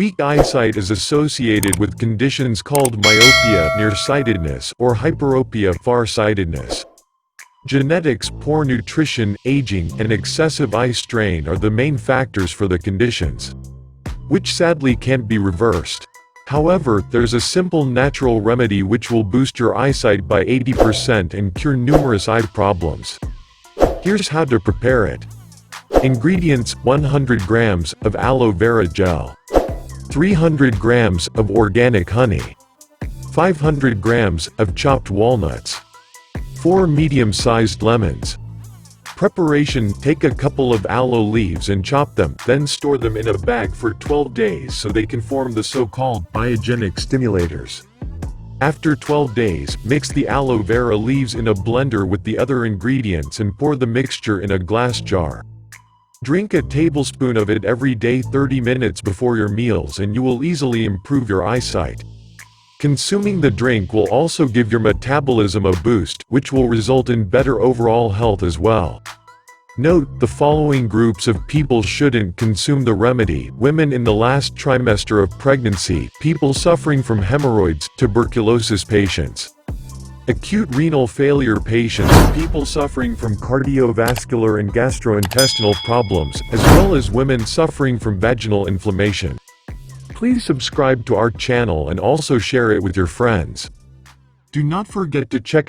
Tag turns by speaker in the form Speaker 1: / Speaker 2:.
Speaker 1: Weak eyesight is associated with conditions called myopia, nearsightedness, or hyperopia, farsightedness. Genetics, poor nutrition, aging, and excessive eye strain are the main factors for the conditions, which sadly can't be reversed. However, there's a simple natural remedy which will boost your eyesight by 80% and cure numerous eye problems. Here's how to prepare it. Ingredients: 100 grams of aloe vera gel, 300 grams of organic honey, 500 grams of chopped walnuts, 4 medium-sized lemons. Preparation: take a couple of aloe leaves and chop them, then store them in a bag for 12 days so they can form the so-called biogenic stimulators. After 12 days, mix the aloe vera leaves in a blender with the other ingredients and pour the mixture in a glass jar. Drink a tablespoon of it every day 30 minutes before your meals and you will easily improve your eyesight. Consuming the drink will also give your metabolism a boost, which will result in better overall health as well. Note: the following groups of people shouldn't consume the remedy: women in the last trimester of pregnancy, people suffering from hemorrhoids, tuberculosis patients, acute renal failure patients, people suffering from cardiovascular and gastrointestinal problems, as well as women suffering from vaginal inflammation. Please subscribe to our channel and also share it with your friends. Do not forget to check out